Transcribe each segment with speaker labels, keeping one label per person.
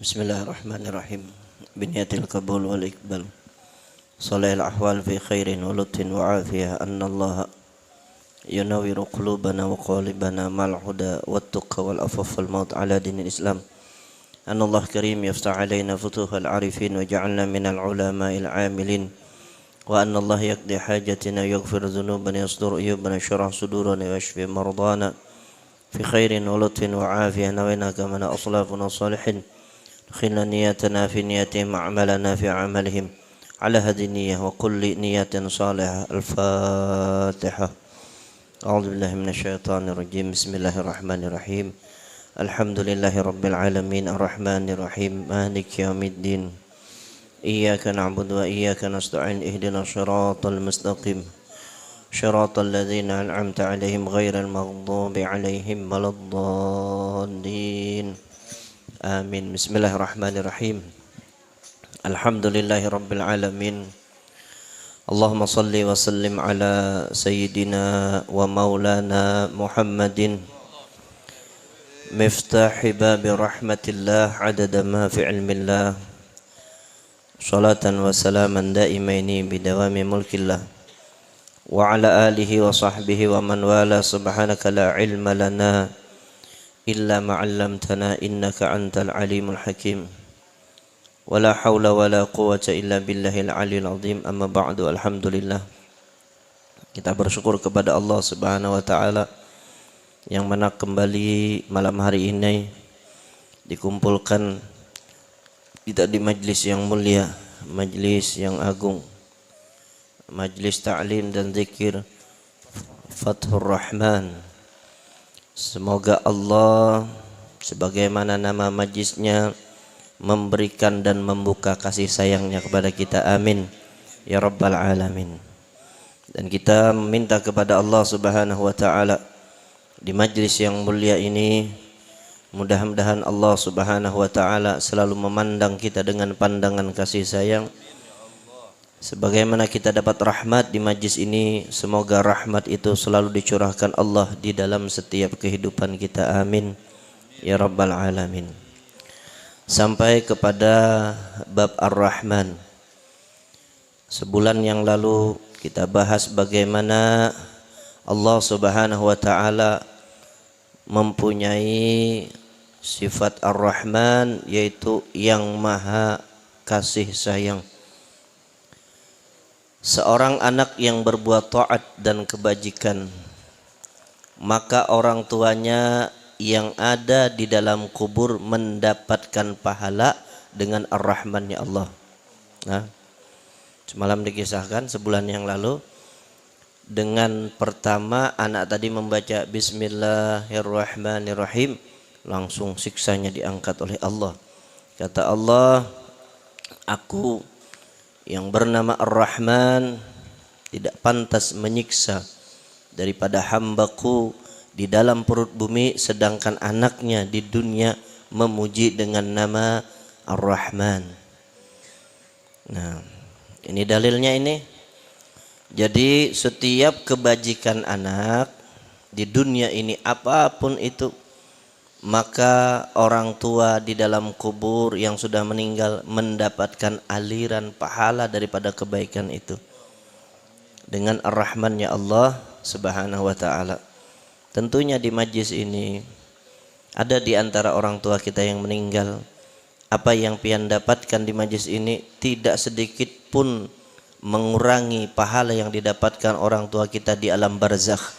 Speaker 1: Bismillahirrahmanirrahim. Biniyatil qabul wal iqbal. Salihil ahwal fi khairin wa lutin wa afiyah. Anna Allah yunawiru qulubana wa qalibana mal huda wat tuqa wal afaf wal maut ala dinil Islam. Anna Allah karim yaftah alaina futuhal arifin wa ja'alna minal ulama'il amilin. Wa anna Allah yaqdi hajatina yaghfir dhunubana yasdur uyubana syarah sudurana wa yashfi mardana. Fi khairin wa lutin wa afiyah. Nawina kamana aslafuna salihin. خلنا نياتنا في نياتهم وعملنا في عملهم على هذه النية وكل نية صالحة. الفاتحة. أعوذ بالله من الشيطان الرجيم. بسم الله الرحمن الرحيم. الحمد لله رب العالمين الرحمن الرحيم مالك يوم الدين. إياك نعبد وإياك نستعين اهدنا الصراط المستقيم صراط الذين أنعمت عليهم غير المغضوب عليهم ولا الضالين. Amin. Bismillahirrahmanirrahim. Alhamdulillahi rabbil alamin. Allahumma salli wa sallim ala sayyidina wa maulana Muhammadin miftahi babi rahmatillah adada ma fi ilmillah. Salatan wa salaman daimaini bidawami mulkillah. Wa ala alihi wa sahbihi wa man wala. Subhanaka la ilma lana illa ma'allamtana innaka antal alimul hakim. Wala hawla wala quwwata illa billahil aliyil azim. Amma ba'du. Alhamdulillah, kita bersyukur kepada Allah subhanahu wa ta'ala yang mana kembali malam hari ini dikumpulkan kita di majlis yang mulia, majlis yang agung, majlis ta'lim dan zikir Fathur Rahman. Semoga Allah sebagaimana nama majlisnya memberikan dan membuka kasih sayangnya kepada kita. Amin ya rabbal alamin. Dan kita meminta kepada Allah subhanahu wa ta'ala di majlis yang mulia ini, mudah-mudahan Allah subhanahu wa ta'ala selalu memandang kita dengan pandangan kasih sayang. Sebagaimana kita dapat rahmat di majlis ini, semoga rahmat itu selalu dicurahkan Allah di dalam setiap kehidupan kita. Amin ya rabbal alamin. Sampai kepada bab Ar-Rahman. Sebulan yang lalu kita bahas bagaimana Allah subhanahu wa ta'ala mempunyai sifat Ar-Rahman, yaitu yang maha kasih sayang. Seorang anak yang berbuat taat dan kebajikan, maka orang tuanya yang ada di dalam kubur mendapatkan pahala dengan Ar-Rahman-Nya Allah. Nah, semalam dikisahkan sebulan yang lalu, dengan pertama anak tadi membaca Bismillahirrahmanirrahim, langsung siksanya diangkat oleh Allah. Kata Allah, aku yang bernama Ar-Rahman tidak pantas menyiksa daripada hambaku di dalam perut bumi, sedangkan anaknya di dunia memuji dengan nama Ar-Rahman. Nah, ini dalilnya ini. Jadi setiap kebajikan anak di dunia ini apapun itu, maka orang tua di dalam kubur yang sudah meninggal mendapatkan aliran pahala daripada kebaikan itu dengan Ar-Rahman-Nya Allah subhanahu wa ta'ala. Tentunya di majlis ini ada di antara orang tua kita yang meninggal. Apa yang pian dapatkan di majlis ini tidak sedikit pun mengurangi pahala yang didapatkan orang tua kita di alam barzakh.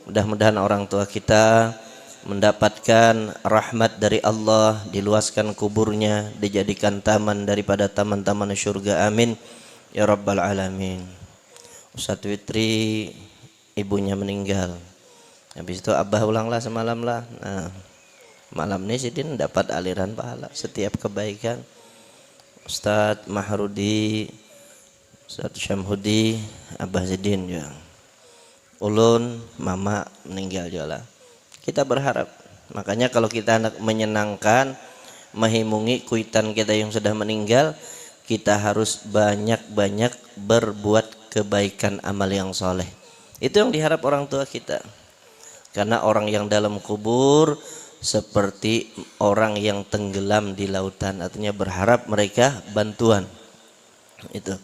Speaker 1: Mudah-mudahan orang tua kita mendapatkan rahmat dari Allah, diluaskan kuburnya, dijadikan taman daripada taman-taman syurga. Amin ya rabbal alamin. Ustaz Witri ibunya meninggal, habis itu abah ulanglah semalam lah. Nah, malam ini Sidin dapat aliran pahala setiap kebaikan. Ustaz Mahrudi, Ustaz Syamhudi, abah Sidin ya. Ulun mama meninggal juga lah. Kita berharap, makanya kalau kita hendak menyenangkan, menghimungi kuitan kita yang sudah meninggal, kita harus banyak-banyak berbuat kebaikan, amal yang soleh. Itu yang diharap orang tua kita. Karena orang yang dalam kubur seperti orang yang tenggelam di lautan, artinya berharap mereka bantuan. Itu.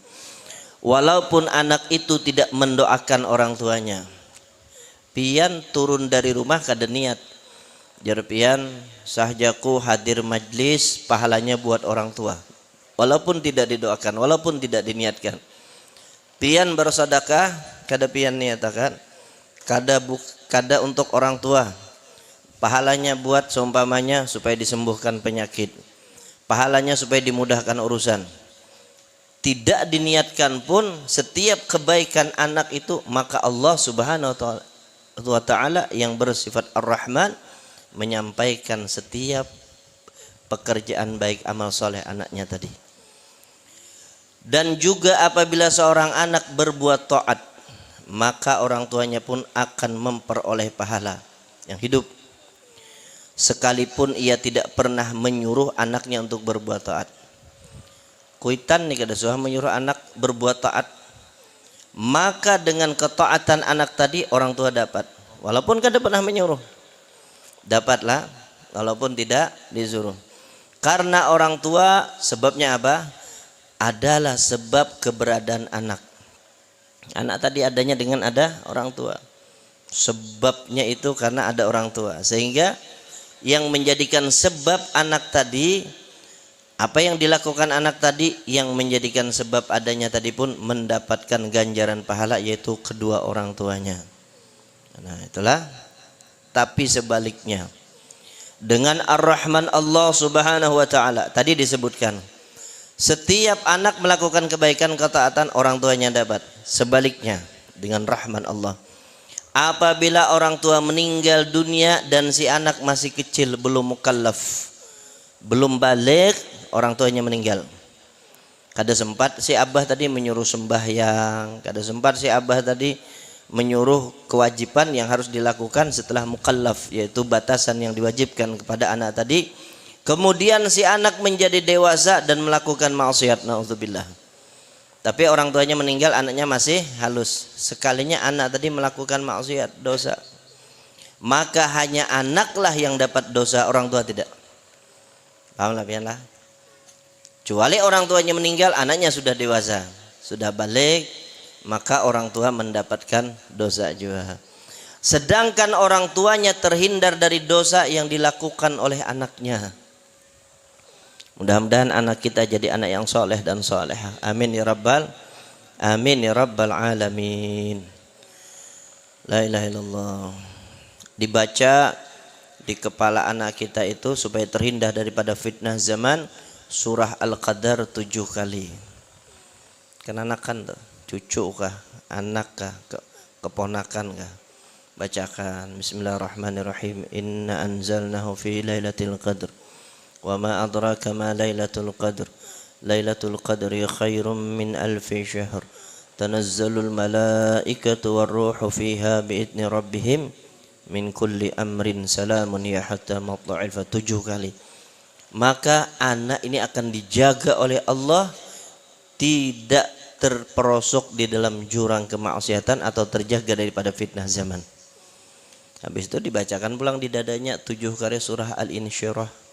Speaker 1: Walaupun anak itu tidak mendoakan orang tuanya, pian turun dari rumah kada niat. Jar pian sahjaku hadir majlis pahalanya buat orang tua. Walaupun tidak didoakan, walaupun tidak diniatkan. Pian bersedekah kada pian niatakan, kada untuk orang tua. Pahalanya buat seumpamanya supaya disembuhkan penyakit, pahalanya supaya dimudahkan urusan. Tidak diniatkan pun setiap kebaikan anak itu, maka Allah Subhanahu wa ta'ala yang bersifat Ar-Rahman menyampaikan setiap pekerjaan baik amal soleh anaknya tadi. Dan juga apabila seorang anak berbuat taat, maka orang tuanya pun akan memperoleh pahala yang hidup, sekalipun ia tidak pernah menyuruh anaknya untuk berbuat taat. Kuitan nih kada suah menyuruh anak berbuat taat, maka dengan ketaatan anak tadi orang tua dapat, walaupun kada pernah menyuruh, dapatlah walaupun tidak disuruh. Karena orang tua sebabnya apa? Adalah sebab keberadaan anak. Anak tadi adanya dengan ada orang tua. Sebabnya itu karena ada orang tua, sehingga yang menjadikan sebab anak tadi, apa yang dilakukan anak tadi yang menjadikan sebab adanya tadi pun mendapatkan ganjaran pahala, yaitu kedua orang tuanya. Nah itulah. Tapi sebaliknya, dengan Ar-Rahman Allah Subhanahu wa ta'ala tadi disebutkan, setiap anak melakukan kebaikan ketaatan orang tuanya dapat. Sebaliknya dengan Rahman Allah, apabila orang tua meninggal dunia dan si anak masih kecil, belum mukallaf, belum balik, orang tuanya meninggal, kada sempat si abah tadi menyuruh sembahyang, kada sempat si abah tadi menyuruh kewajiban yang harus dilakukan setelah mukallaf, yaitu batasan yang diwajibkan kepada anak tadi. Kemudian si anak menjadi dewasa dan melakukan maksiat, naudzubillah. Tapi orang tuanya meninggal, anaknya masih halus. Sekalinya anak tadi melakukan maksiat, dosa, maka hanya anaklah yang dapat dosa, orang tua tidak. Pahamlah pianlah. Kecuali orang tuanya meninggal, anaknya sudah dewasa, sudah balik, maka orang tua mendapatkan dosa juga. Sedangkan orang tuanya terhindar dari dosa yang dilakukan oleh anaknya. Mudah-mudahan anak kita jadi anak yang soleh dan solehah. Amin ya rabbal alamin. La ilaha illallah. Dibaca di kepala anak kita itu supaya terhindar daripada fitnah zaman, surah Al-Qadar 7 kali. Kenanakan tuh, cucu kah, anak kah, keponakan kah, bacakan bismillahirrahmanirrahim. Inna anzalnahu fi lailatul qadr wa ma adraka ma lailatul qadr. Lailatul qadri khairum min alfi syahr. Tanazzalul malaikatu warruhu fiha biidni rabbihim min kulli amrin salamun ya hatta matla'il fajr. 7 kali. Maka anak ini akan dijaga oleh Allah, tidak terperosok di dalam jurang kemaksiatan atau terjaga daripada fitnah zaman. Habis itu dibacakan pulang di dadanya 7 kali surah Al-Insyirah.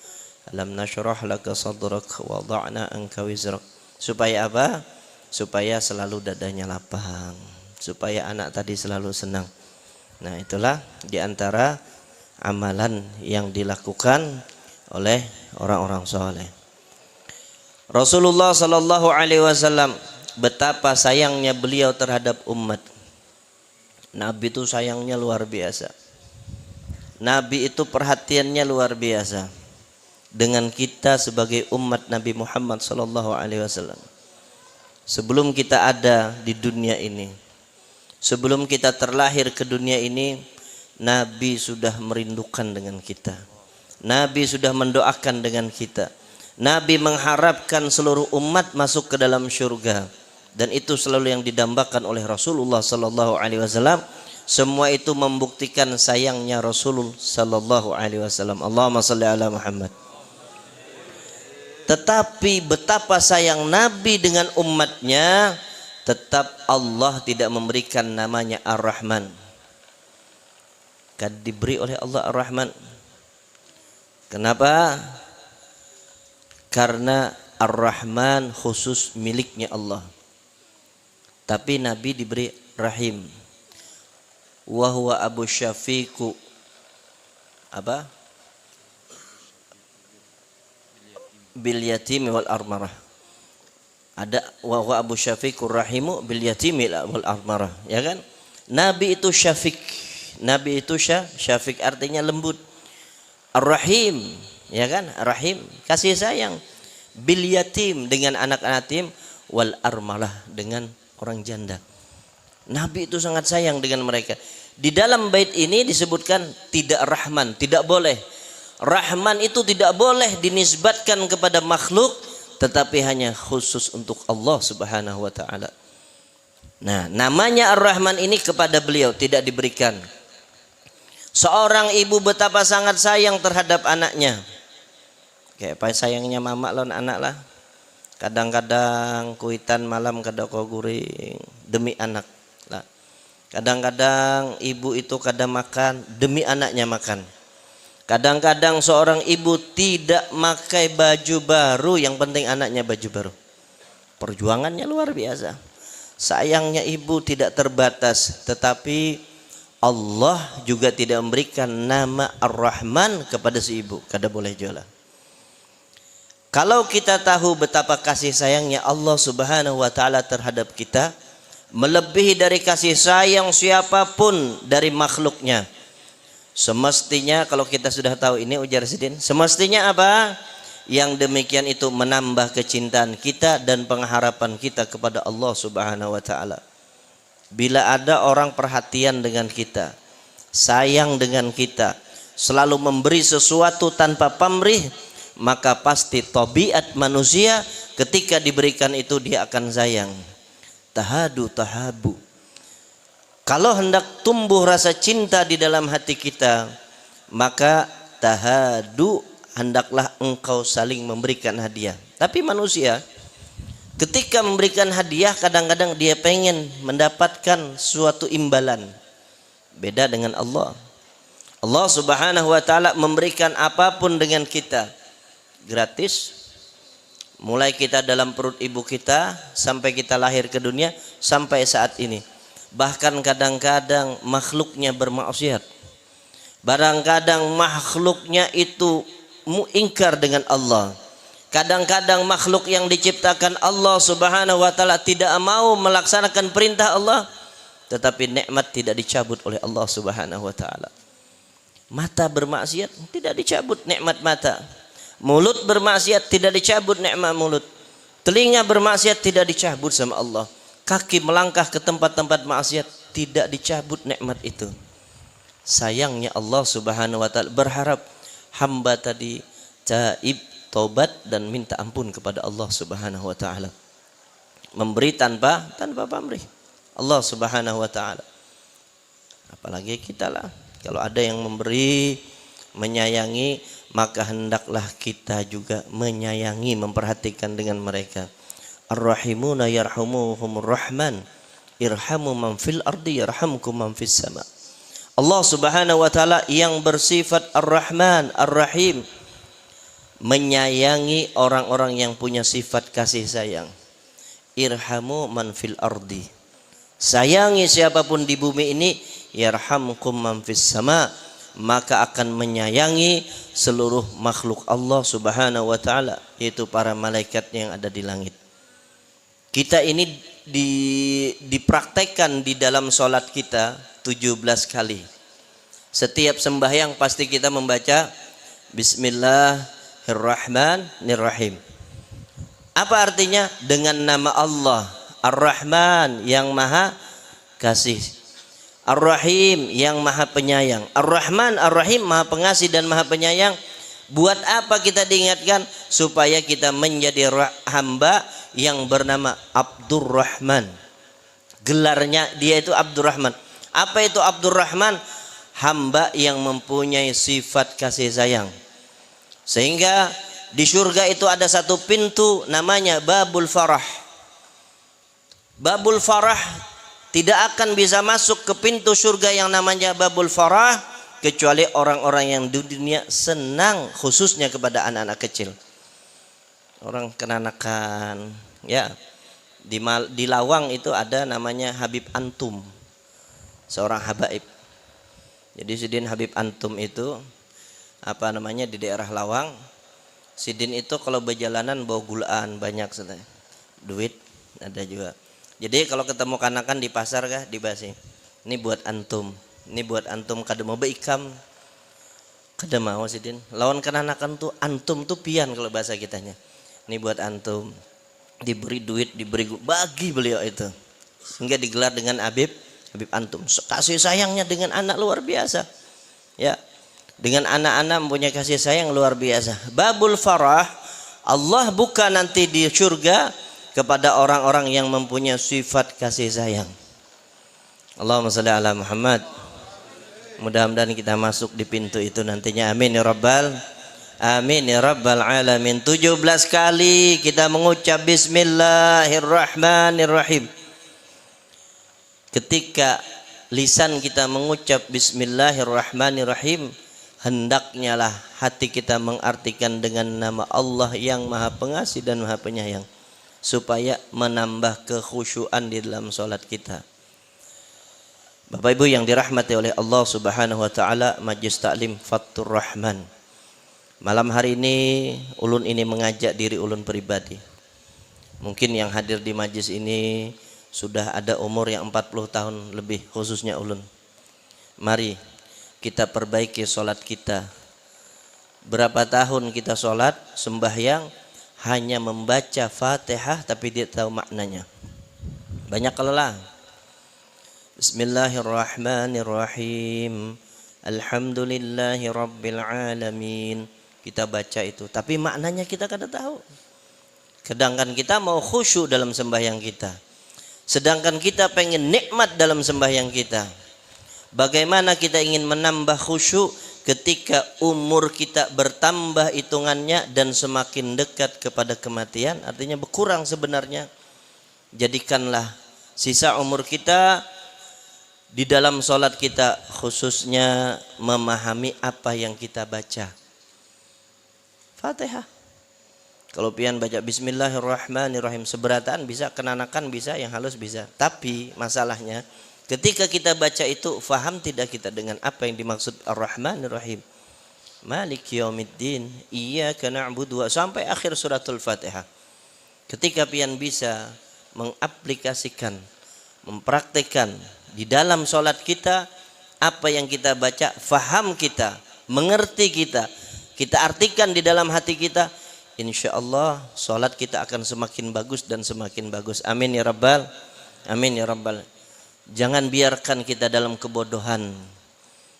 Speaker 1: Alam nashrah laka sadrak wa wada'na anka wizrak. Supaya apa? Supaya selalu dadanya lapang, supaya anak tadi selalu senang. Nah itulah diantara amalan yang dilakukan oleh orang-orang soleh. Rasulullah Sallallahu Alaihi Wasallam, betapa sayangnya beliau terhadap umat. Nabi itu sayangnya luar biasa. Nabi itu perhatiannya luar biasa dengan kita sebagai umat Nabi Muhammad Sallallahu Alaihi Wasallam. Sebelum kita ada di dunia ini, sebelum kita terlahir ke dunia ini, Nabi sudah merindukan dengan kita. Nabi sudah mendoakan dengan kita. Nabi mengharapkan seluruh umat masuk ke dalam syurga, dan itu selalu yang didambakan oleh Rasulullah Sallallahu Alaihi Wasallam. Semua itu membuktikan sayangnya Rasulullah Sallallahu Alaihi Wasallam. Allahumma salli ala Muhammad. Tetapi betapa sayang Nabi dengan umatnya, tetap Allah tidak memberikan namanya Ar-Rahman. Kan diberi oleh Allah Ar-Rahman. Kenapa? Karena Ar-Rahman khusus miliknya Allah. Tapi Nabi diberi Rahim. Wa huwa Abu Syafiqu apa? Bil yatimi wal armarah. Ada wa huwa Abu Syafiqur Rahimu bil yatimi wal armarah, ya kan? Nabi itu Syafiq. Nabi itu Syafiq artinya lembut. Ar-Rahim, ya kan? Rahim, kasih sayang. Bil yatim dengan anak-anak yatim, wal armalah dengan orang janda. Nabi itu sangat sayang dengan mereka. Di dalam bait ini disebutkan tidak Rahman, tidak boleh. Rahman itu tidak boleh dinisbatkan kepada makhluk, tetapi hanya khusus untuk Allah Subhanahu wa taala. Nah, namanya Ar-Rahman ini kepada beliau tidak diberikan. Seorang ibu betapa sangat sayang terhadap anaknya. Kayak apa sayangnya mama lawan anak lah. Kadang-kadang kuitan malam kada kau guring demi anak lah. Kadang-kadang ibu itu kada makan demi anaknya makan. Kadang-kadang seorang ibu tidak pakai baju baru, yang penting anaknya baju baru. Perjuangannya luar biasa. Sayangnya ibu tidak terbatas, tetapi Allah juga tidak memberikan nama Ar-Rahman kepada si ibu, kada boleh jualan. Kalau kita tahu betapa kasih sayangnya Allah Subhanahu wa taala terhadap kita, melebihi dari kasih sayang siapapun dari makhluknya. Semestinya kalau kita sudah tahu ini ujar Sidin, semestinya apa? Yang demikian itu menambah kecintaan kita dan pengharapan kita kepada Allah Subhanahu wa taala. Bila ada orang perhatian dengan kita, sayang dengan kita, selalu memberi sesuatu tanpa pamrih, maka pasti tabiat manusia ketika diberikan itu dia akan sayang. Tahadu tahabu. Kalau hendak tumbuh rasa cinta di dalam hati kita, maka tahadu, hendaklah engkau saling memberikan hadiah. Tapi manusia ketika memberikan hadiah kadang-kadang dia pengen mendapatkan suatu imbalan. Beda dengan Allah. Allah Subhanahu wa taala memberikan apapun dengan kita gratis. Mulai kita dalam perut ibu kita sampai kita lahir ke dunia sampai saat ini. Bahkan kadang-kadang makhluknya bermaksiat. Kadang-kadang makhluknya itu ingkar dengan Allah. Kadang-kadang makhluk yang diciptakan Allah Subhanahu wa taala tidak mau melaksanakan perintah Allah, tetapi nikmat tidak dicabut oleh Allah Subhanahu wa taala. Mata bermaksiat tidak dicabut nikmat mata. Mulut bermaksiat tidak dicabut nikmat mulut. Telinga bermaksiat tidak dicabut sama Allah. Kaki melangkah ke tempat-tempat maksiat tidak dicabut nikmat itu. Sayangnya Allah Subhanahu wa taala berharap hamba tadi taib, tobat dan minta ampun kepada Allah Subhanahu wa taala. Memberi tanpa pamrih. Allah Subhanahu wa taala. Apalagi kita lah. Kalau ada yang memberi, menyayangi, maka hendaklah kita juga menyayangi, memperhatikan dengan mereka. Ar-Rahimuna yarhamuhumur Rahman, irhamu man fil ardi yarhamkum man fis sama. Allah Subhanahu wa taala yang bersifat Ar-Rahman, Ar-Rahim, menyayangi orang-orang yang punya sifat kasih sayang. Irhamu man fil ardi. Sayangi siapapun di bumi ini, yarhamkum man fis sama, maka akan menyayangi seluruh makhluk Allah Subhanahu wa taala, yaitu para malaikat yang ada di langit. Kita ini dipraktekkan di dalam sholat kita 17 kali. Setiap sembahyang pasti kita membaca Bismillahirrahmanirrahim. Apa artinya? Dengan nama Allah Ar-Rahman yang maha kasih, Ar-Rahim yang maha penyayang. Ar-Rahman, Ar-Rahim maha pengasih dan maha penyayang. Buat apa kita diingatkan? Supaya kita menjadi hamba yang bernama Abdurrahman. Gelarnya dia itu Abdurrahman. Apa itu Abdurrahman? Hamba yang mempunyai sifat kasih sayang. Sehingga di surga itu ada satu pintu namanya Babul Farah. Babul Farah tidak akan bisa masuk ke pintu surga yang namanya Babul Farah kecuali orang-orang yang di dunia senang khususnya kepada anak-anak kecil. Orang kenanakan ya. Di Lawang itu ada namanya Habib Antum, seorang habaib. Jadi Sidin Habib Antum itu apa namanya di daerah Lawang. Sidin itu kalau berjalanan bawa gulaan banyak sebenarnya. Duit ada juga. Jadi kalau ketemu kanakan di pasar kah dibasi. Ini buat antum. Ini buat antum kada mau beikam. Kada mau Sidin. Lawan kenanakan tuh antum tuh pian kalau bahasa kitanya. Ini buat antum. Diberi duit, diberi bagi beliau itu. Sehingga digelar dengan Habib Antum. Kasih sayangnya dengan anak luar biasa. Ya. Dengan anak-anak mempunyai kasih sayang luar biasa. Babul farah, Allah buka nanti di surga kepada orang-orang yang mempunyai sifat kasih sayang. Allahumma shalli ala Muhammad. Mudah-mudahan kita masuk di pintu itu nantinya. Amin ya rabbal amin ya rabbal alamin. 17 kali kita mengucap bismillahirrahmanirrahim. Ketika lisan kita mengucap bismillahirrahmanirrahim, hendaknya lah hati kita mengartikan dengan nama Allah yang Maha Pengasih dan Maha Penyayang, supaya menambah kekhusyuan di dalam salat kita. Bapak Ibu yang dirahmati oleh Allah Subhanahu wa taala, Majlis Taklim Fathur Rahman. Malam hari ini ulun ini mengajak diri ulun pribadi. Mungkin yang hadir di majlis ini sudah ada umur yang 40 tahun lebih, khususnya ulun. Mari kita perbaiki solat kita. Berapa tahun kita solat, sembahyang, hanya membaca Fatihah tapi tidak tahu maknanya. Banyak kelelah. Bismillahirrahmanirrahim. Alhamdulillahi rabbil alamin. Kita baca itu, tapi maknanya kita kada tahu. Sedangkan kita mau khusyuk dalam sembahyang kita. Sedangkan kita pengen nikmat dalam sembahyang kita. Bagaimana kita ingin menambah khusyuk ketika umur kita bertambah hitungannya dan semakin dekat kepada kematian, artinya berkurang sebenarnya. Jadikanlah sisa umur kita di dalam sholat kita, khususnya memahami apa yang kita baca. Fatihah. Kalau pian baca bismillahirrahmanirrahim seberataan bisa, kenanakan bisa, yang halus bisa. Tapi masalahnya ketika kita baca itu, faham tidak kita dengan apa yang dimaksud Ar-Rahmanir-Rahim. Maliki yaumiddin, iyyaka na'budu, sampai akhir suratul Fatihah. Ketika pian bisa mengaplikasikan, mempraktekkan di dalam sholat kita, apa yang kita baca, faham kita, mengerti kita, kita artikan di dalam hati kita, insya Allah sholat kita akan semakin bagus dan semakin bagus. Amin ya rabbal, amin ya rabbal. Jangan biarkan kita dalam kebodohan.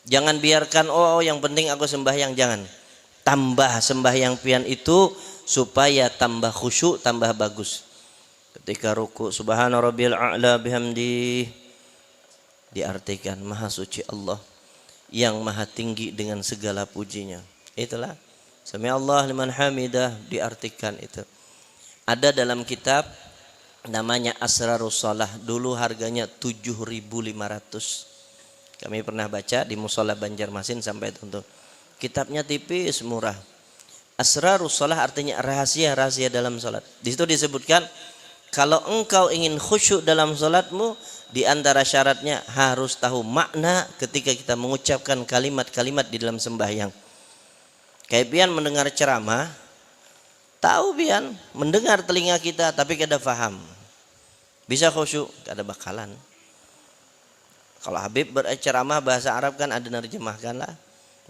Speaker 1: Jangan biarkan yang penting aku sembahyang, jangan. Tambah sembahyang pian itu supaya tambah khusyuk, tambah bagus. Ketika ruku, subhana rabbiyal a'la bihamdi, diartikan maha suci Allah yang maha tinggi dengan segala pujinya. Itulah Sami Allah liman hamidah, diartikan itu. Ada dalam kitab namanya Asrarus Shalah, dulu harganya 7.500. Kami pernah baca di Musola Banjarmasin sampai itu. Kitabnya tipis, murah. Asrarus Shalah artinya rahasia-rahasia dalam salat. Di situ disebutkan kalau engkau ingin khusyuk dalam salatmu, di antara syaratnya harus tahu makna ketika kita mengucapkan kalimat-kalimat di dalam sembahyang. Kayak pian mendengar ceramah, tahu pian mendengar telinga kita tapi kada faham. Bisa khusyuk, kada bakalan. Kalau Habib berceramah bahasa Arab kan ada nerjemahkan lah.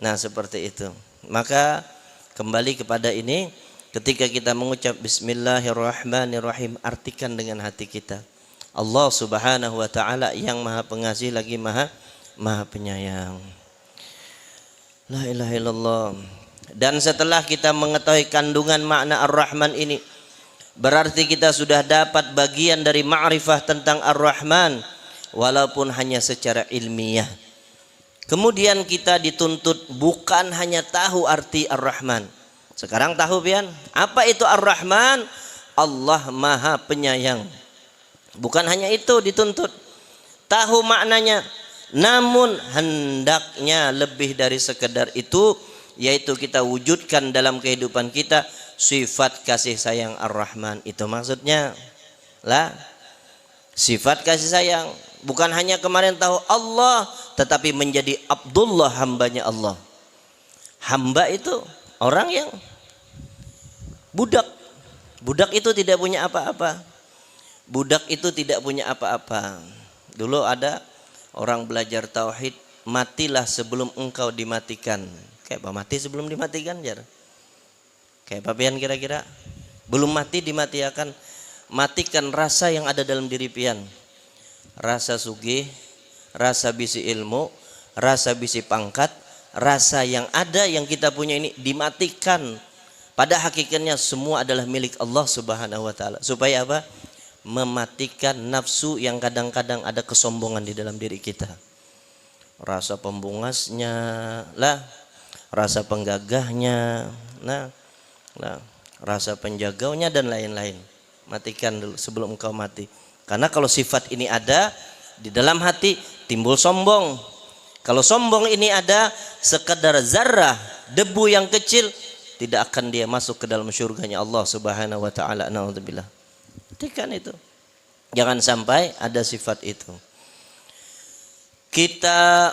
Speaker 1: Nah seperti itu. Maka kembali kepada ini, ketika kita mengucap bismillahirrahmanirrahim, artikan dengan hati kita. Allah Subhanahu wa taala yang Maha Pengasih lagi Maha Penyayang. La ilaha illallah. Dan setelah kita mengetahui kandungan makna Ar-Rahman ini, berarti kita sudah dapat bagian dari ma'rifah tentang Ar-Rahman, walaupun hanya secara ilmiah. Kemudian kita dituntut bukan hanya tahu arti Ar-Rahman. Sekarang tahu pian, apa itu Ar-Rahman? Allah Maha Penyayang. Bukan hanya itu dituntut, tahu maknanya. Namun hendaknya lebih dari sekedar itu, yaitu kita wujudkan dalam kehidupan kita sifat kasih sayang Ar-Rahman. Itu maksudnya lah, sifat kasih sayang. Bukan hanya kemarin tahu Allah, tetapi menjadi Abdullah, hambanya Allah. Hamba itu orang yang budak. Budak itu tidak punya apa-apa. Budak itu tidak punya apa-apa. Dulu ada orang belajar tauhid, matilah sebelum engkau dimatikan. Kayak apa mati sebelum dimatikan, Jar? Kayak apa pian kira-kira? Belum mati dimatikan. Matikan rasa yang ada dalam diri pian. Rasa sugih, rasa bisi ilmu, rasa bisi pangkat, rasa yang ada yang kita punya ini dimatikan. Pada hakikatnya semua adalah milik Allah Subhanahu wa taala. Supaya apa? Mematikan nafsu yang kadang-kadang ada kesombongan di dalam diri kita. Rasa pembungasnya lah, rasa penggagahnya, rasa penjagaunya dan lain-lain. Matikan dulu sebelum engkau mati. Karena kalau sifat ini ada di dalam hati, timbul sombong. Kalau sombong ini ada, sekedar zarah debu yang kecil, tidak akan dia masuk ke dalam syurganya Allah Subhanahu wa taala. Naudzubillah. Hentikan itu. Jangan sampai ada sifat itu. Kita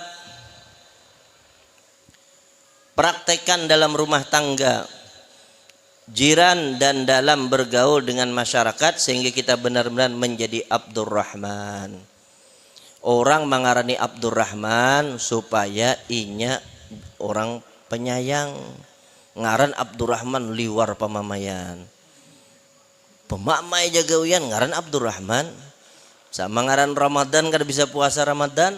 Speaker 1: praktekkan dalam rumah tangga, jiran dan dalam bergaul dengan masyarakat, sehingga kita benar-benar menjadi Abdurrahman. Orang mengarani Abdurrahman supaya inya orang penyayang. Ngaran Abdurrahman liwar pamamayan. Pemamai jagawian ngaran Abdurrahman. Sama ngaran Ramadan kada bisa puasa Ramadan.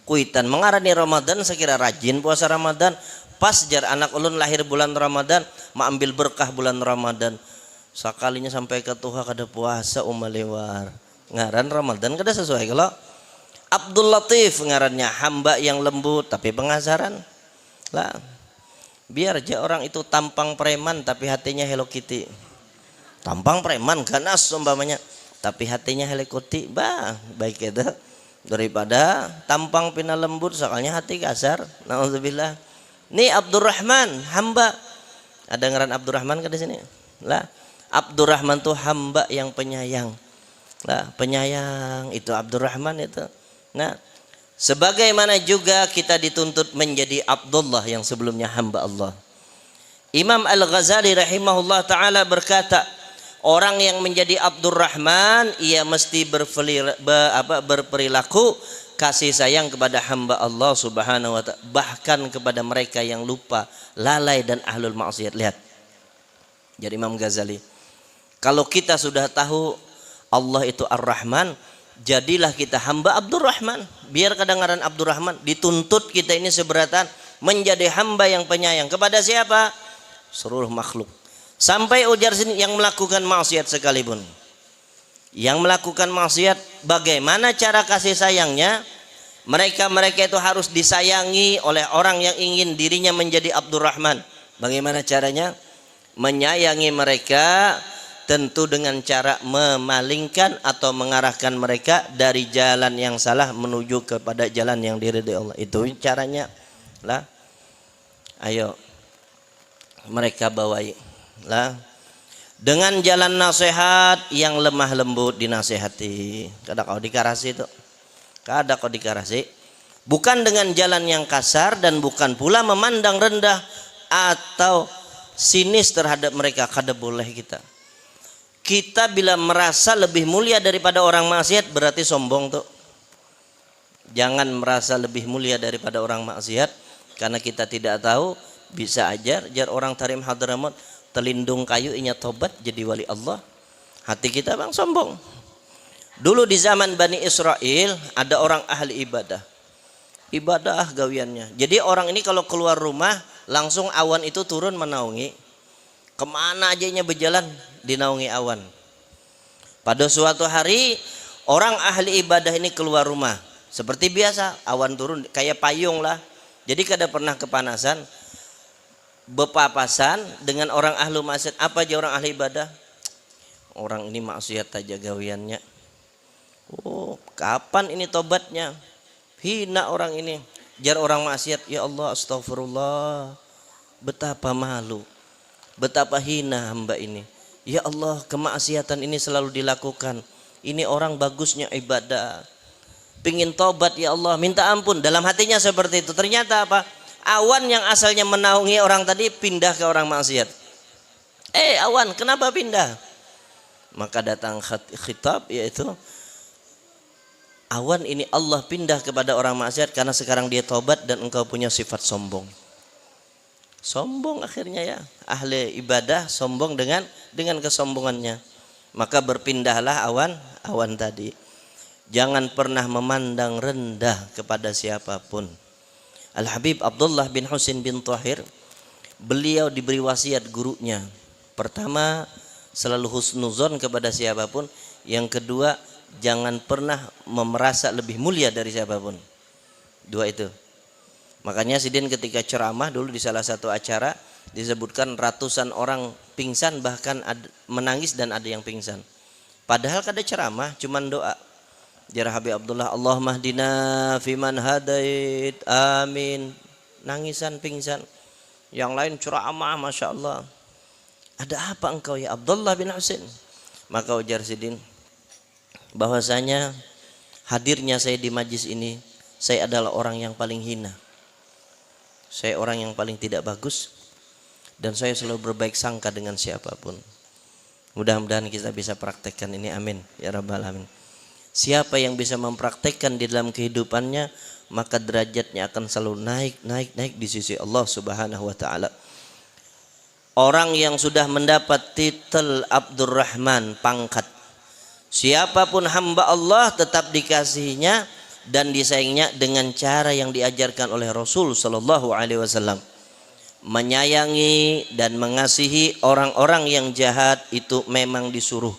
Speaker 1: Kuitan mengarani Ramadan sekira rajin puasa Ramadan. Pas jar anak ulun lahir bulan Ramadan, ma ambil berkah bulan Ramadan. Sakalinya sampai ke Tuhan kada puasa umalewar. Ngaran Ramadan kada sesuai. Kalau Abdul Latif ngarannya, hamba yang lembut tapi pengasaran. Lah, biar aja orang itu tampang preman tapi hatinya Hello Kitty. Tampang preman ganas umpamanya, tapi hatinya Hello Kitty, bah baik itu daripada tampang pina lembut soalnya hati kasar. Nauzubillah. Ini Abdurrahman, hamba. Ada ngaran Abdurrahman kan di sini? Lah, Abdurrahman tuh hamba yang penyayang. Lah, penyayang itu Abdurrahman itu. Nah, sebagaimana juga kita dituntut menjadi Abdullah yang sebelumnya hamba Allah. Imam Al-Ghazali rahimahullah taala berkata, orang yang menjadi Abdurrahman ia mesti berperilaku kasih sayang kepada hamba Allah Subhanahu wa ta'ala, bahkan kepada mereka yang lupa, lalai dan ahlul maksiat. Lihat. Jadi Imam Ghazali, kalau kita sudah tahu Allah itu Ar-Rahman, jadilah kita hamba Abdurrahman. Biar kadang-kadang Abdurrahman dituntut kita ini seberatan menjadi hamba yang penyayang kepada siapa? Seluruh makhluk. Sampai ujar sini yang melakukan maksiat sekalipun. Yang melakukan maksiat, bagaimana cara kasih sayangnya? Mereka itu harus disayangi oleh orang yang ingin dirinya menjadi Abdurrahman. Bagaimana caranya? Menyayangi mereka tentu dengan cara memalingkan atau mengarahkan mereka dari jalan yang salah menuju kepada jalan yang diridhai Allah. Itu caranya. Lah. Ayo. Mereka bawai. Lah. Dengan jalan nasihat yang lemah lembut dinasihati. Kada kau dikarasi itu. Kada kau dikarasi. Bukan dengan jalan yang kasar dan bukan pula memandang rendah atau sinis terhadap mereka. Kada boleh kita. Kita bila merasa lebih mulia daripada orang maksiat berarti sombong tuh. Jangan merasa lebih mulia daripada orang maksiat karena kita tidak tahu, bisa ajar orang Tarim Hadramut telindung kayu inya tobat jadi wali Allah. Hati kita bang sombong. Dulu di zaman Bani Israel ada orang ahli ibadah. Ibadah gawiannya. Jadi orang ini kalau keluar rumah langsung awan itu turun menaungi. Kemana aja inya berjalan dinaungi awan. Pada suatu hari orang ahli ibadah ini keluar rumah. Seperti biasa awan turun kayak payung lah. Jadi kada pernah kepanasan. Bepapasan dengan orang ahlu maksiat. Apa aja orang ahli ibadah? Orang ini maksiat aja gawiannya. Oh, kapan ini tobatnya? hina orang ini, jar orang maksiat, ya Allah astagfirullah, betapa malu, betapa hina hamba ini. Ya Allah, kemaksiatan ini selalu dilakukan. Ini orang bagusnya ibadah, pingin tobat, ya Allah minta ampun. Dalam hatinya seperti itu. Ternyata apa? Awan yang asalnya menaungi orang tadi pindah ke orang maksiat. Awan, kenapa pindah? Maka datang khitab, yaitu awan ini Allah pindah kepada orang maksiat karena sekarang dia tobat dan engkau punya sifat sombong. Sombong akhirnya ya, ahli ibadah sombong dengan kesombongannya. Maka berpindahlah awan tadi. Jangan pernah memandang rendah kepada siapapun. Al-Habib Abdullah bin Husin bin Thahir, beliau diberi wasiat gurunya. Pertama, selalu husnuzon kepada siapapun. Yang kedua, jangan pernah merasa lebih mulia dari siapapun. Dua itu. Makanya Sidin ketika ceramah dulu di salah satu acara disebutkan ratusan orang pingsan, bahkan menangis dan ada yang pingsan. Padahal kada ceramah, cuman doa. Jar Habib Abdullah, Allahumma hdina fiman hadait, amin. Nangisan, pingsan. Yang lain ceramah, masya Allah. Ada apa engkau ya Abdullah bin Husin? Maka ujar Sidin, bahwasanya hadirnya saya di majlis ini, saya adalah orang yang paling hina. Saya orang yang paling tidak bagus. Dan saya selalu berbaik sangka dengan siapapun. Mudah-mudahan kita bisa praktekkan ini, amin ya rabbal alamin. Siapa yang bisa mempraktekkan di dalam kehidupannya, maka derajatnya akan selalu naik di sisi Allah Subhanahu wa taala. Orang yang sudah mendapat titel Abdurrahman, pangkat, siapapun hamba Allah tetap dikasihinya dan disayanginya dengan cara yang diajarkan oleh Rasul sallallahu alaihi wasallam. Menyayangi dan mengasihi orang-orang yang jahat itu memang disuruh.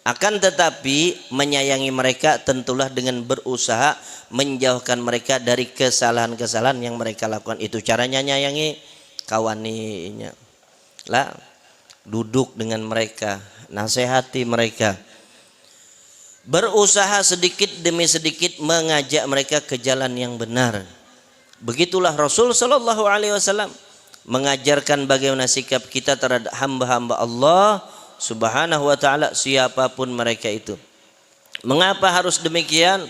Speaker 1: Akan tetapi menyayangi mereka tentulah dengan berusaha menjauhkan mereka dari kesalahan-kesalahan yang mereka lakukan. Itu caranya nyayangi kawaninya. Lah, duduk dengan mereka, nasihati mereka. Berusaha sedikit demi sedikit mengajak mereka ke jalan yang benar. Begitulah Rasul sallallahu alaihi wasallam mengajarkan bagaimana sikap kita terhadap hamba-hamba Allah Subhanahu wa taala, siapapun mereka itu. Mengapa harus demikian?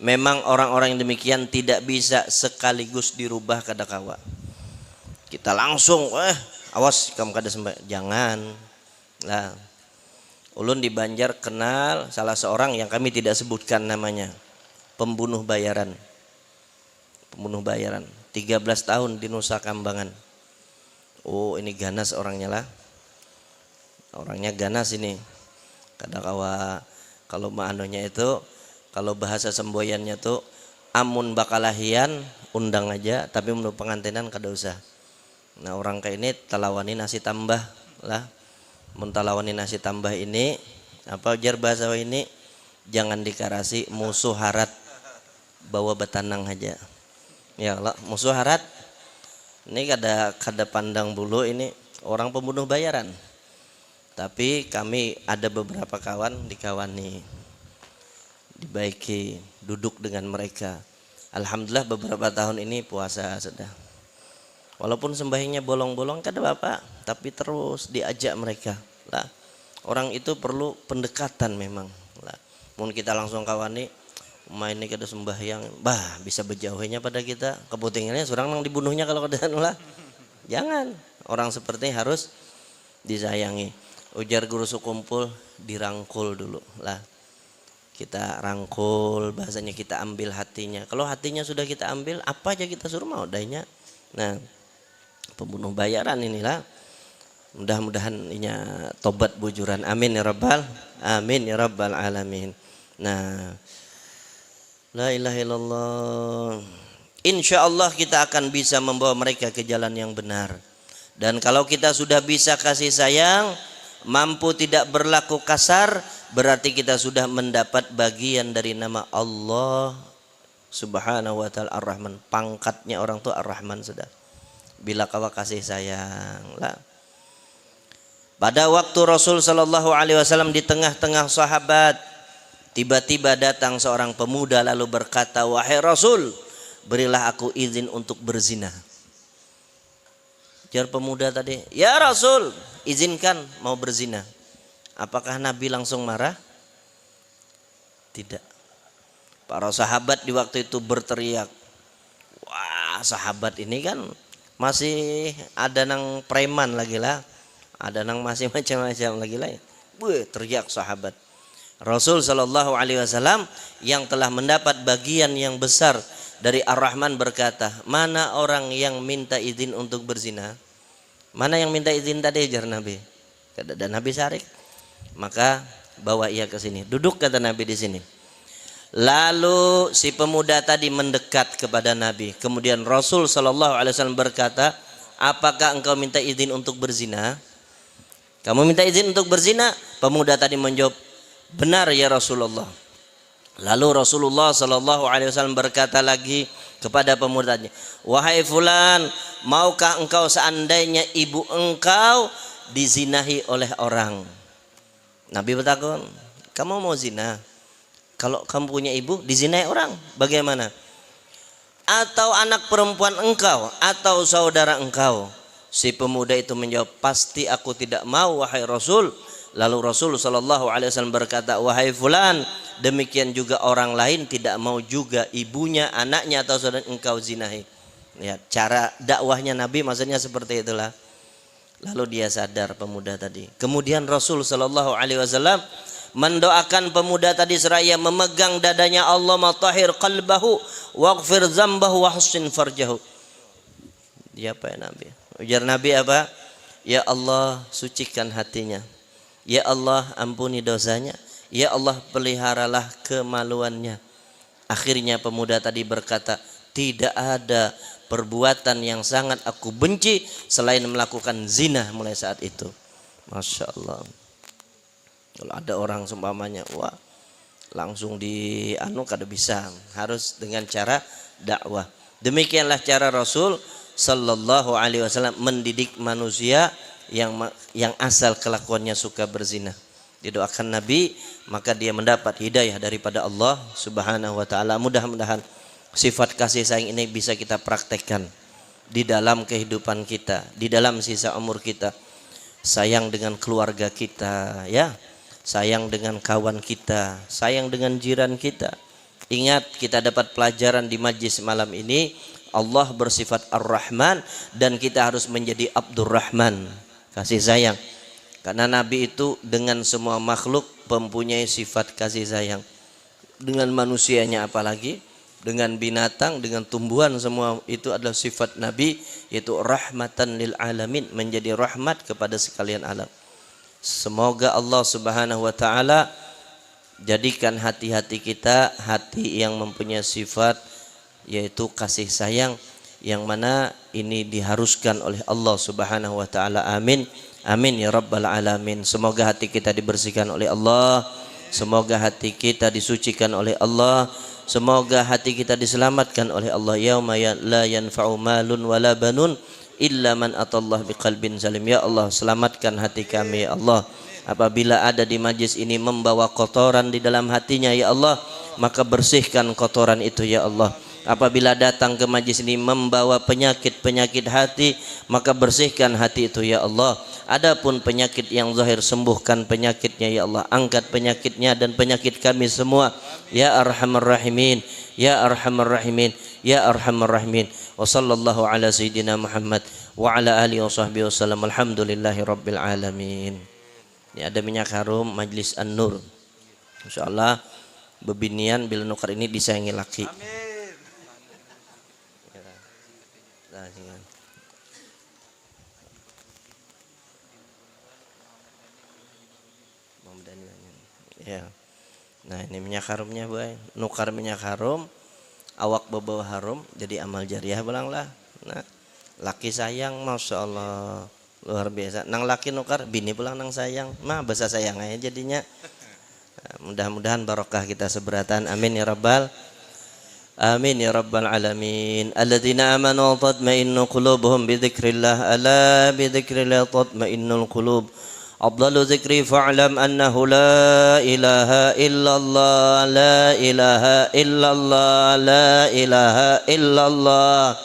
Speaker 1: Memang orang-orang yang demikian tidak bisa sekaligus dirubah kada kawa. Kita langsung awas kamu kada sembah, jangan. Lah, ulun di Banjar kenal salah seorang yang kami tidak sebutkan namanya, pembunuh bayaran. Pembunuh bayaran 13 tahun di Nusa Kambangan. Oh, ini ganas orangnya lah. Orangnya ganas ini. Kadang kalau maanonya itu, kalau bahasa semboyannya tuh amun bakalahian undang aja, tapi menurut pengantinan kada usah. Nah, orang kayak ini talawani nasi tambah lah. Mun talawani nasi tambah ini apa ujar bahasa ini, jangan dikarasi musuh harat, bawa betanang aja. Ya Allah, musuh harat. Ini kada pandang bulu, ini orang pembunuh bayaran. Tapi kami ada beberapa kawan dikawani, dibaiki, duduk dengan mereka. Alhamdulillah beberapa tahun ini puasa sudah. Walaupun sembahyangnya bolong-bolong kada apa, tapi terus diajak mereka. Lah, orang itu perlu pendekatan memang. Lah, mun kita langsung kawani, main ini kada sembahyang, bisa berjauhnya pada kita. Kepentingannya surang nang dibunuhnya kalau kada lah. Jangan. Orang seperti ini harus disayangi. Ujar guru sukumpul, dirangkul dulu lah. Kita rangkul, bahasanya kita ambil hatinya. Kalau hatinya sudah kita ambil, apa aja kita suruh mau dainya. Nah, pembunuh bayaran inilah. Mudah-mudahan inya tobat bujuran. Amin ya rabbal alamin. Nah, la ilaha illallah. Insya Allah kita akan bisa membawa mereka ke jalan yang benar. Dan kalau kita sudah bisa kasih sayang, mampu tidak berlaku kasar, berarti kita sudah mendapat bagian dari nama Allah Subhanahu wa taala Ar-Rahman. Pangkatnya orang tua Ar-Rahman sudah. Bila kawa kasih sayang lah. Pada waktu Rasul sallallahu alaihi wasallam di tengah-tengah sahabat, Tiba-tiba datang seorang pemuda lalu berkata, wahai Rasul, berilah aku izin untuk berzina. Jar pemuda tadi, ya Rasul, izinkan mau berzina. Apakah Nabi langsung marah? Tidak. Para sahabat di waktu itu berteriak. Wah, sahabat ini kan masih ada nang preman lagi lah. Ada nang masih macam-macam lagi lah. Teriak sahabat. Rasul Shallallahu Alaihi Wasallam yang telah mendapat bagian yang besar dari Ar-Rahman berkata, mana orang yang minta izin untuk berzina? Mana yang minta izin tadi, jar Nabi? Dan Nabi Syarik. Maka bawa ia ke sini. Duduk kata Nabi di sini. Lalu si pemuda tadi mendekat kepada Nabi. Kemudian Rasul Shallallahu Alaihi Wasallam berkata, apakah engkau minta izin untuk berzina? Kamu minta izin untuk berzina? Pemuda tadi menjawab, benar ya Rasulullah. Lalu Rasulullah Shallallahu Alaihi Wasallam berkata lagi kepada pemudanya, wahai fulan, maukah engkau seandainya ibu engkau dizinahi oleh orang? Nabi bertakun, kamu mau zina? Kalau kamu punya ibu dizinahi orang, bagaimana? Atau anak perempuan engkau atau saudara engkau? Si pemuda itu menjawab, pasti aku tidak mau wahai Rasul. Lalu Rasul Shallallahu Alaihi Wasallam berkata, wahai fulan, demikian juga orang lain tidak mau juga ibunya, anaknya atau saudara engkau zinahi. Ya, cara dakwahnya Nabi maksudnya seperti itulah. Lalu dia sadar pemuda tadi. Kemudian Rasul Shallallahu Alaihi Wasallam mendoakan pemuda tadi seraya memegang dadanya, Allah matahhir qalbahu waghfir zambahu wa hussin farjahu. Dia apa ya Nabi? Ujar Nabi apa? Ya Allah, sucikan hatinya. Ya Allah, ampuni dosanya. Ya Allah, peliharalah kemaluannya. Akhirnya pemuda tadi berkata, tidak ada perbuatan yang sangat aku benci selain melakukan zina mulai saat itu. Masya Allah. Kalau ada orang seumpamanya, wah langsung di kada bisa, harus dengan cara dakwah. Demikianlah cara Rasul Sallallahu Alaihi Wasallam mendidik manusia yang asal kelakuannya suka berzina. Didoakan Nabi, maka dia mendapat hidayah daripada Allah Subhanahu wa taala. Mudah-mudahan sifat kasih sayang ini bisa kita praktekkan di dalam kehidupan kita, di dalam sisa umur kita. Sayang dengan keluarga kita, ya. Sayang dengan kawan kita, sayang dengan jiran kita. Ingat, kita dapat pelajaran di majlis malam ini, Allah bersifat Ar-Rahman dan kita harus menjadi Abdurrahman, kasih sayang. Karena Nabi itu dengan semua makhluk mempunyai sifat kasih sayang. Dengan manusianya apalagi, dengan binatang, dengan tumbuhan, semua itu adalah sifat Nabi, yaitu rahmatan lil alamin, menjadi rahmat kepada sekalian alam. Semoga Allah Subhanahu wa taala jadikan hati-hati kita hati yang mempunyai sifat yaitu kasih sayang, yang mana ini diharuskan oleh Allah Subhanahu wa taala. Amin. Amin ya rabbal alamin. Semoga hati kita dibersihkan oleh Allah, semoga hati kita disucikan oleh Allah, semoga hati kita diselamatkan oleh Allah. Yauma la yanfa'u malun wala banun illa man atallah biqalbin salim. Ya Allah, selamatkan hati kami ya Allah. Apabila ada di majlis ini membawa kotoran di dalam hatinya ya Allah, maka bersihkan kotoran itu ya Allah. Apabila datang ke majlis ini membawa penyakit-penyakit hati, maka bersihkan hati itu ya Allah. Adapun penyakit yang zahir, sembuhkan penyakitnya ya Allah. Angkat penyakitnya dan penyakit kami semua ya Arhamar Rahimin, ya Arhamar Rahimin, ya Arhamar Rahimin. Wa sallallahu ala sayyidina Muhammad wa ala alihi wa sahbihi wasallam. Alhamdulillahi rabbil alamin. Ini ada minyak harum Majlis An-Nur. Insyaallah bebinian bila nukar ini disayangi laki. Amin. Ya. Nah, ini minyak harumnya, boy. Nukar minyak harum, awak bawa harum, jadi amal jariah belanglah. Nah, laki sayang, masya Allah, luar biasa. Nang laki nukar, bini pulang nang sayang, mah bahasa sayang aja jadinya. Nah, mudah-mudahan barokah kita seberatan. Amin ya rabbal. Amin ya rabbal alamin. Alladzina amanu tatma'innu qulubuhum bidzikrillah, ala bidzikrillah tatma'innul qulub. أفضل ذكري فاعلم أنه لا إله إلا الله لا إله إلا الله لا إله إلا الله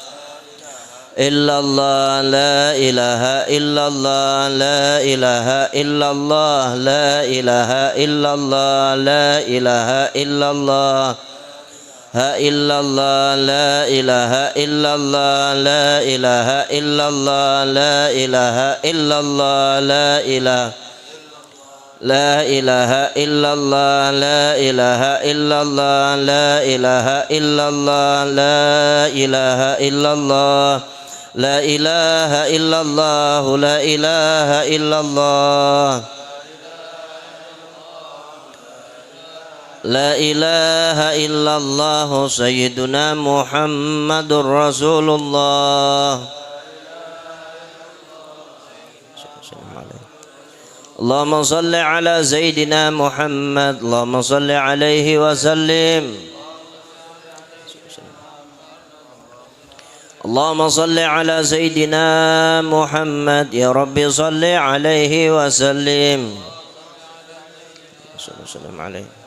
Speaker 1: إلا الله لا إله إلا الله لا إله إلا الله لا إله إلا الله لا إله إلا الله ها إلا الله لا إله إلا الله لا إله إلا الله لا إله إلا الله لا إله لا إله إلا الله لا إله إلا الله لا إله إلا الله لا إله إلا الله لا إله إلا الله لا إله إلا الله لا إله إلا الله سيدنا محمد رسول الله اللهم صل على سيدنا محمد اللهم صل عليه وسلم اللهم صل على سيدنا محمد يا رب صل عليه وسلم صلى الله عليه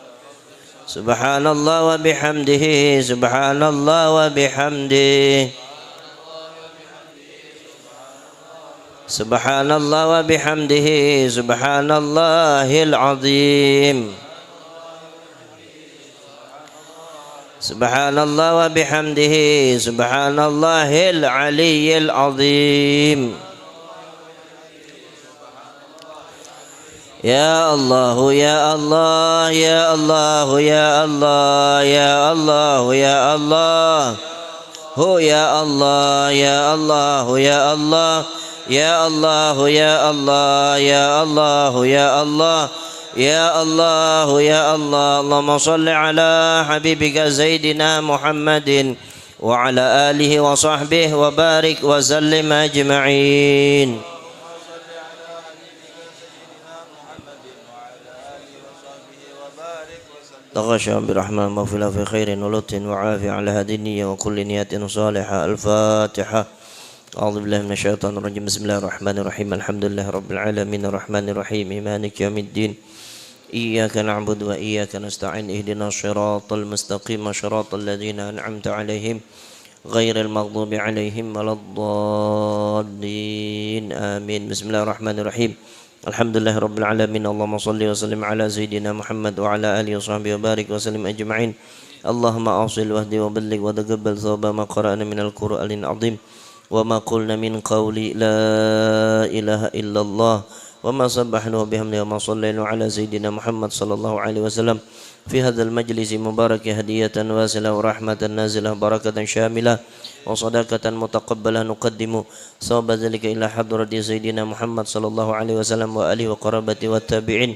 Speaker 1: سبحان الله وبحمده سبحان الله وبحمده سبحان الله وبحمده سبحان الله العظيم سبحان الله وبحمده سبحان الله العلي العظيم يا الله يا الله يا الله يا الله يا الله يا الله هو يا الله يا الله يا الله يا الله يا الله يا الله يا الله يا الله يا الله اللهم صل على حبيبك سيدنا محمد وعلى آله وصحبه وبارك وسلم أجمعين تغشى برحمة مغفرة في خير ولطف وعافية على هذه النية وكل نية صالحة الفاتحة أعوذ بالله من الشيطان الرجيم بسم الله الرحمن الرحيم الحمد لله رب العالمين الرحمن الرحيم مالك يوم الدين إياك نعبد وإياك نستعين اهدنا الصراط المستقيم صراط الذين أنعمت عليهم غير المغضوب عليهم ولا الضالين آمين بسم الله الرحمن الرحيم الحمد لله رب العالمين اللهم صل وسلم على سيدنا محمد وعلى آله وصحبه وبارك وسلم أجمعين اللهم أوصل واهدي وبلغ وتقبل ثواب ما قرأنا من القرآن العظيم وما قلنا من قول لا إله إلا الله وما سبحنا بحمده وما صلينا على سيدنا محمد صلى الله عليه وسلم في هذا المجلس مبارك هدية واسلة ورحمة نازلة بركة شاملة وصدقة متقبلة نقدم ثواب ذلك إلى حضرة سيدنا محمد صلى الله عليه وسلم وآله وقرابته والتابعين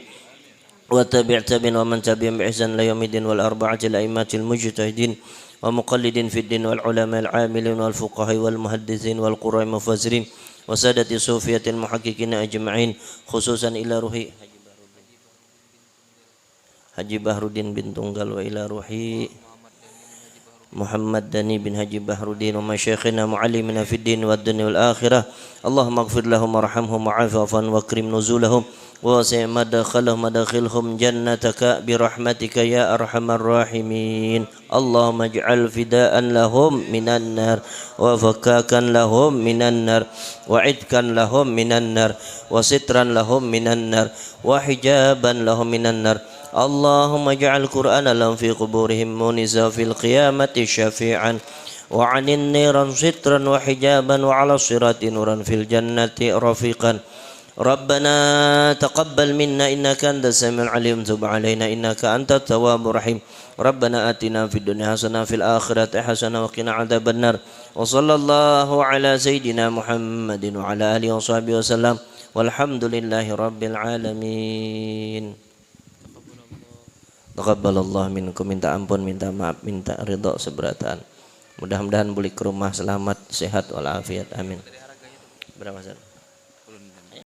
Speaker 1: وتابع تابعين ومن تبعهم بإحسان إلى يوم الدين والأربعة الأئمة المجتهدين ومقلدين في الدين والعلماء العاملين والفقهاء والمحدثين والقراء المفسرين وسادة الصوفية المحققين أجمعين خصوصا إلى روحي Haji Bahrudin bin Tunggal wa ila ruhi Muhammad Dani bin Haji Bahrudin wa masyayikhina muallimina fid din wad dunya wal akhirah Allahumma ighfir lahum warhamhum wa'afwan wa akrim nuzulahum wa wasi' madkhalahum madkhilhum jannataka bi rahmatika ya arhamar rahimin Allahumma ij'al fidaan lahum minan nar wa fakakan lahum minan nar wa idkan lahum minan nar wa sitran lahum minan nar wa hijaban lahum minan nar اللهم اجعل القرآن لهم في قبورهم مونسا في القيامة شفيعا وعن النير سترا وحجابا وعلى الصراط نورا في الجنة رفيقا ربنا تقبل منا إنك أنت السميع العليم تب علينا إنك أنت التواب الرحيم ربنا آتنا في الدنيا حسنة في الآخرة حسنة وقنا عذاب النار وصلى الله على سيدنا محمد وعلى آله وصحبه وسلم والحمد لله رب العالمين Taqabbalallah minkum, minta ampun, minta maaf, minta ridha seberatan. Mudah-mudahan balik ke rumah selamat, sehat walafiat. Amin. Berapa, Ustaz?